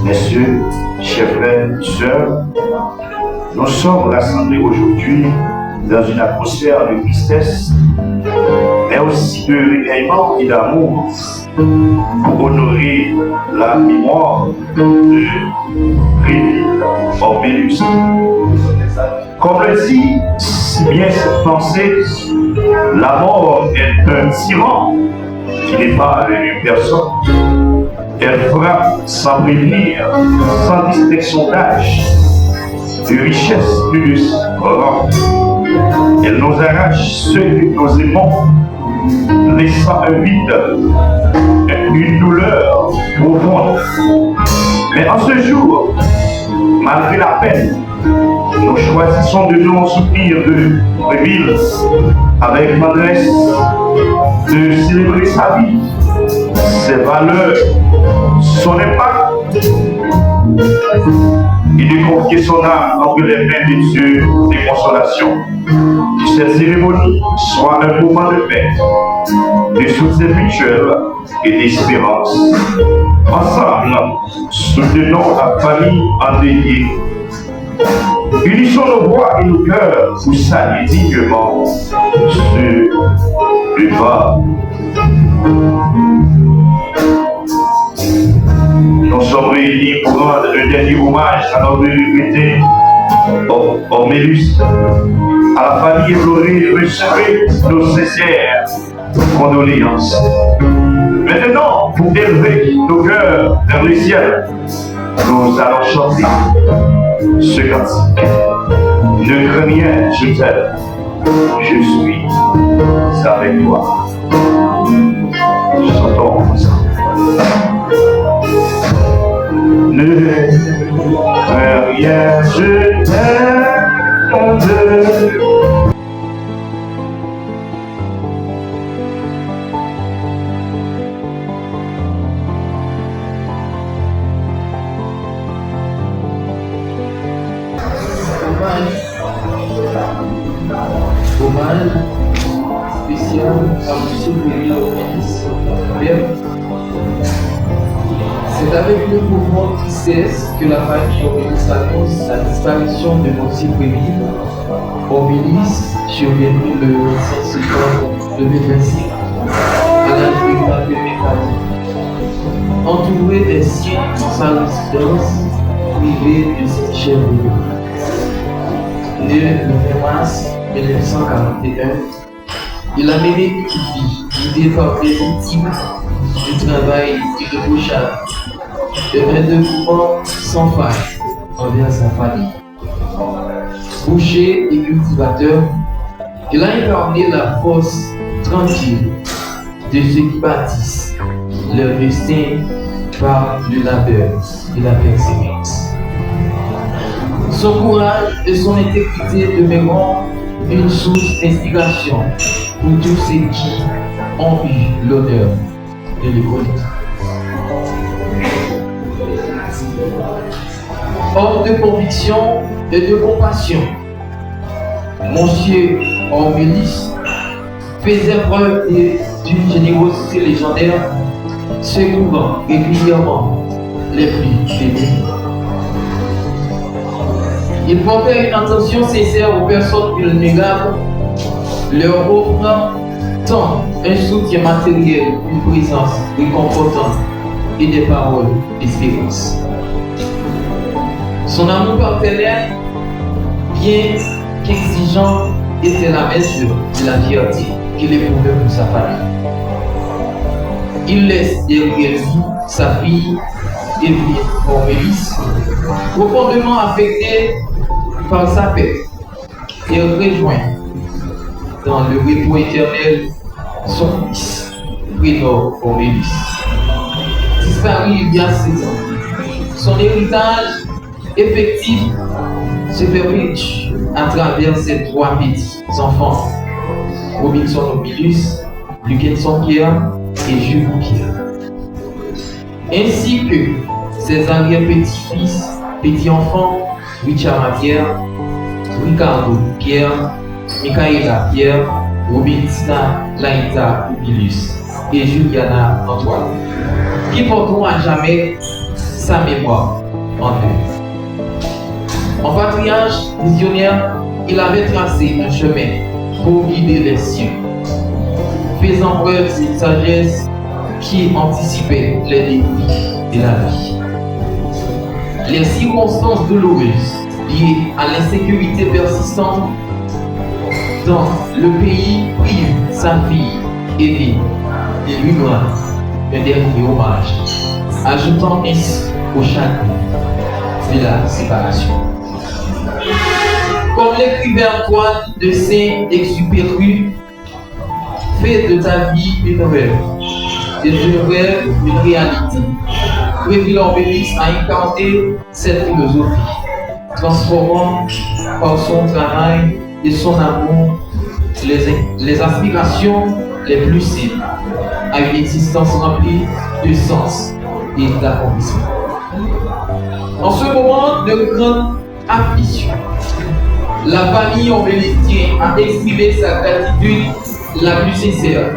messieurs, chers frères et sœurs, nous sommes rassemblés aujourd'hui dans une atmosphère de tristesse, mais aussi de réveillement et d'amour pour honorer la mémoire de Réville Orbélus. Comme le dit si bien cette pensée, la mort est un tyran qui n'est pas une personne. Elle frappe sans prévenir, sans distinction d'âge, de richesse, de rang. Elle nous arrache ceux que nous aimons, laissant un vide, une douleur profonde. Mais en ce jour, malgré la peine, nous choisissons de nous soutenir de Réville avec tendresse, de célébrer sa vie, ses valeurs, son impact et de confier son âme entre les mains de Dieu des consolations. Que cette cérémonie soit un moment de paix, de soutien mutuel et d'espérance. Ensemble, soutenons la famille endeuillée. Unissons nos voix et nos cœurs pour saluer dignement ce repas. Nous sommes réunis pour rendre un dernier hommage à notre regretté Orbélus. À la famille éplorée, recevez nos sincères condoléances. Maintenant, pour élever nos cœurs vers le ciel, nous allons chanter ce cantique. Ne crains rien, je t'aime, je suis avec toi. Chantons ensemble. Ne crains rien, je t'aime. Hommage spécial à M. Réville Orbélus. C'est avec une profonde tristesse que la famille Orbélus annonce la disparition de M. Réville Orbélus, survenu le 5 septembre 2025 à l'âge de 84 ans. Entouré des siens dans sa résidence privée de Saint-Chevrier. Né le 20 mars 1941, il a mené une vie guidée par des équipes du travail et de bouchard, un dévouement sans faille envers sa famille. Boucher et cultivateur, il a incarné la force tranquille de ceux qui bâtissent leur destin par le labeur et la persévérance. Son courage et son intégrité demeureront une source d'inspiration pour tous ceux qui ont eu l'honneur de le connaître. Homme de conviction et de compassion, Monsieur Orbélus faisait preuve d'une générosité légendaire, secourant régulièrement les plus démunis. Il portait une attention sincère aux personnes vulnérables, leur offrant tant un soutien matériel, une présence réconfortante et des paroles d'espérance. Son amour partenaire, bien qu'exigeant, était la mesure de la fierté qu'il éprouvait pour sa famille. Il laisse derrière lui sa fille, Réville Orbélus, profondément affectée par sa paix, et rejoint dans le repos éternel son fils, Réville Orbélus. Disparu il y a 6 ans, son héritage effectif se perpétue à travers ses 3 petits enfants, Robinson Orbélus, Lucas Pierre et Jules Pierre, ainsi que ses arrière-petits-fils, petits-enfants, Richard Pierre, Ricardo Pierre, Michaela Pierre, Robinsona Laïta Orbélus et Juliana Antoine, qui porteront à jamais sa mémoire en eux. En patriarche visionnaire, il avait tracé un chemin pour guider les siens, faisant preuve d'une sagesse qui anticipait les défis de la vie. Les circonstances douloureuses liées à l'insécurité persistante dans le pays privent sa fille aînée et lui rend un dernier hommage, ajoutant ainsi au chagrin de la séparation. Comme l'écrivain Antoine de Saint-Exupéry, fais de ta vie une rêve, et de rêve une réalité. Réville Orbélis a incarné cette philosophie, transformant par son travail et son amour les aspirations les plus simples à une existence remplie de sens et d'accomplissement. En ce moment de grande affliction, la famille orbélistien a exprimé sa gratitude la plus sincère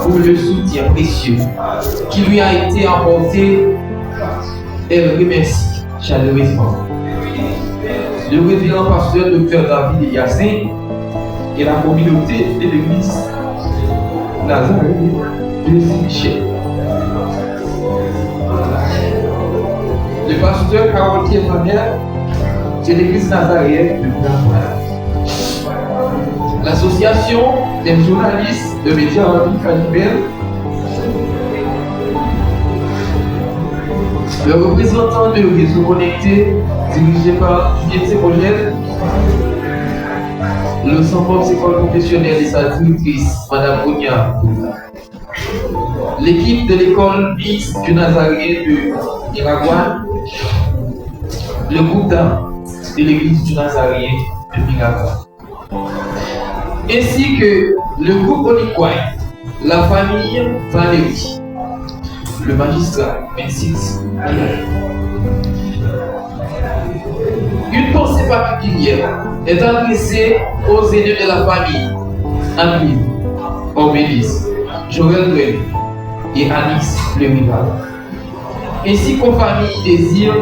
pour le soutien précieux qui lui a été apporté et le remercie chaleureusement. Le révérend pasteur Dr David Yassin et la communauté de l'église Nazareth de Saint-Michel. Le pasteur Carole Pierre de l'église Nazareth de Guatemala. L'association des journalistes de médias en ligne Calibel, le représentant de Réseau Connecté dirigé par Juliette Sécogène, le centre psychologique professionnel et sa directrice, Madame Onia, l'équipe de l'école mixte du Nazarien de Miragouane, le groupe d'art de l'église du Nazarien de Miragouane, ainsi que le groupe Oliquoy, la famille Valérie, le magistrat 26. Une pensée particulière est adressée aux aînés de la famille, Annie, Orbélis, Joël Brel et Anis le rival, ainsi qu'aux familles Désir,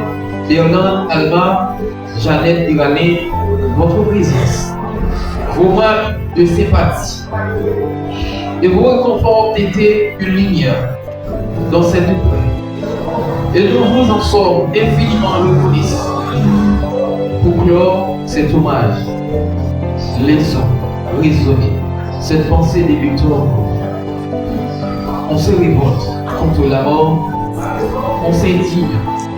Bernard Alma, Jeannette Dirané, votre présence, vos marques de sympathie et vos réconforts ont été une lumière dans cette épreuve. Et nous vous en sommes infiniment reconnaissants. Pour clore cet hommage, laissons résonner cette pensée des victoires. On se révolte contre la mort, on s'indigne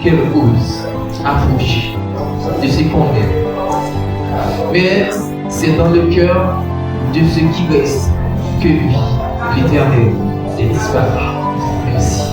qu'elle ose approcher de ce qu'on aime. Mais c'est dans le cœur de ce qui reste que lui, l'Éternel, est disparu. Merci.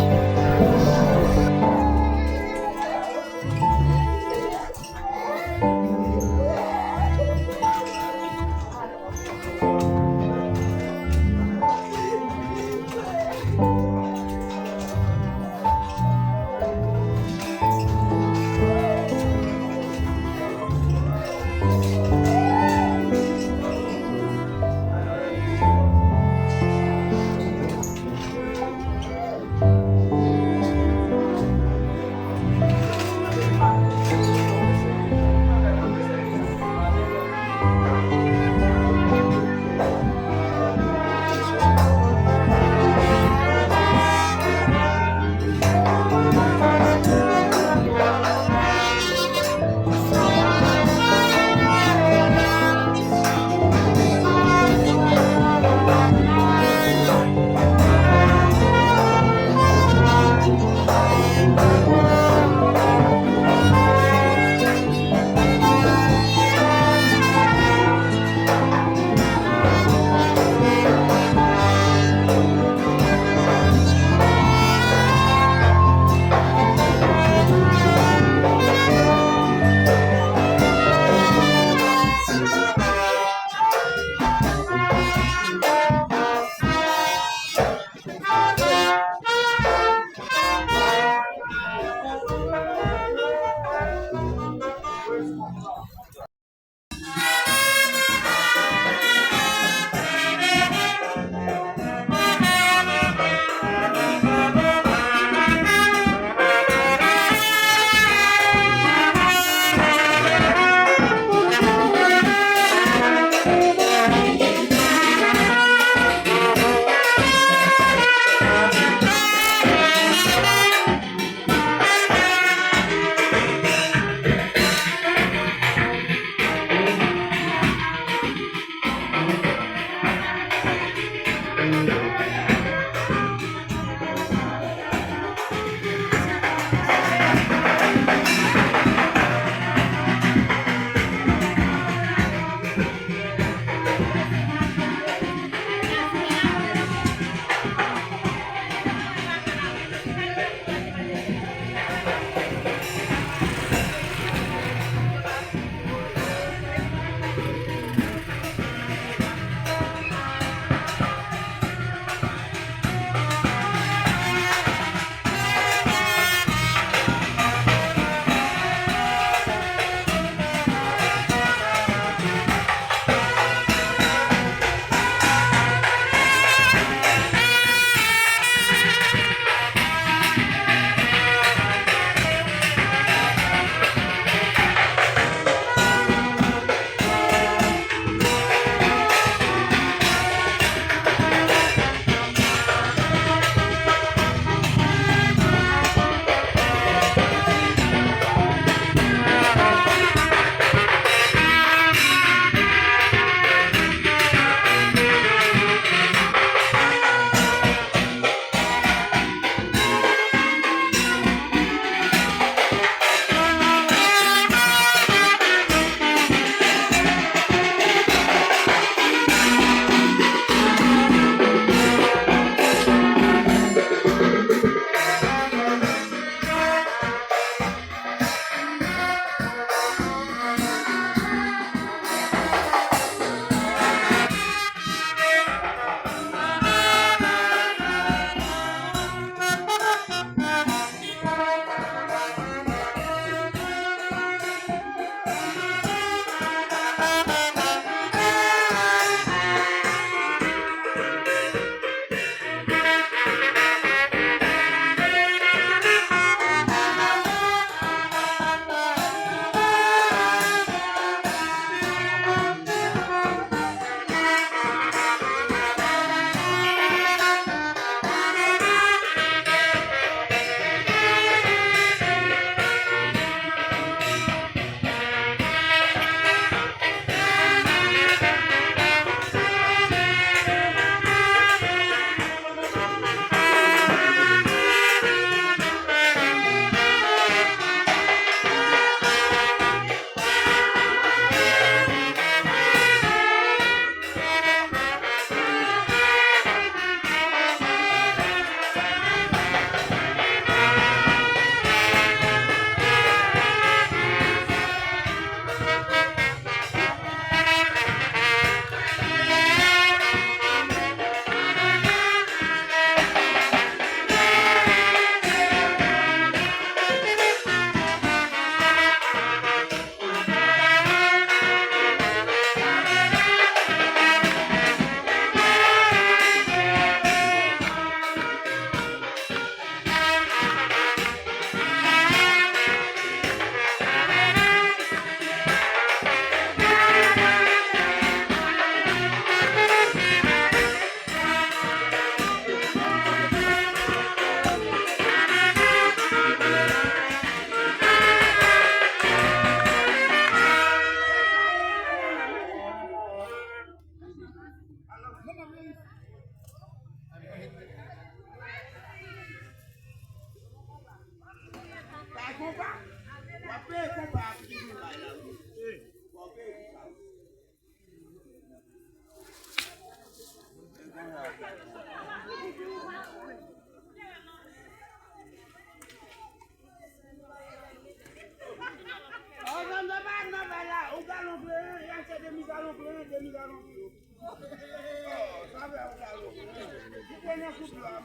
L'espoir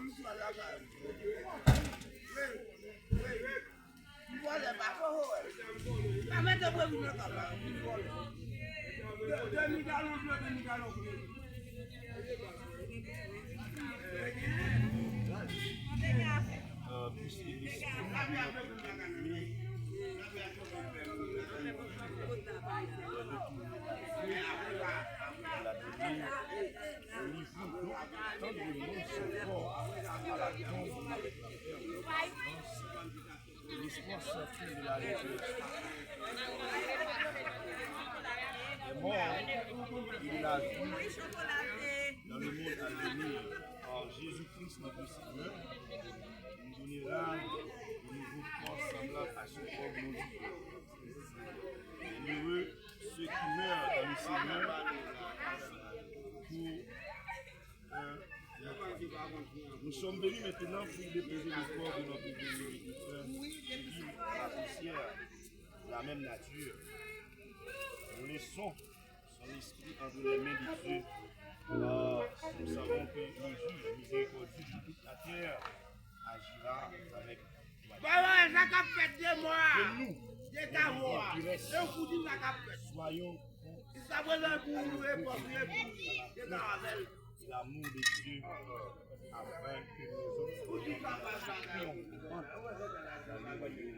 sorti de la résurrection. Les morts, il l'a vu dans le monde à venir. En Jésus-Christ, notre Seigneur, nous donnera de nouveaux corps semblables à son corps glorifié. Heureux ceux qui meurent dans le Seigneur nous sommes venus maintenant pour déposer le corps de notre bénédicteur qui vit à la poussière, la même nature. Nous laissons son esprit entre les mains de Dieu. Nous savons que le juge miséricordieux de toute la terre agira avec que nous, soyons l'amour de Dieu afin que nous autres soyons triomphants dans le royaume de Dieu.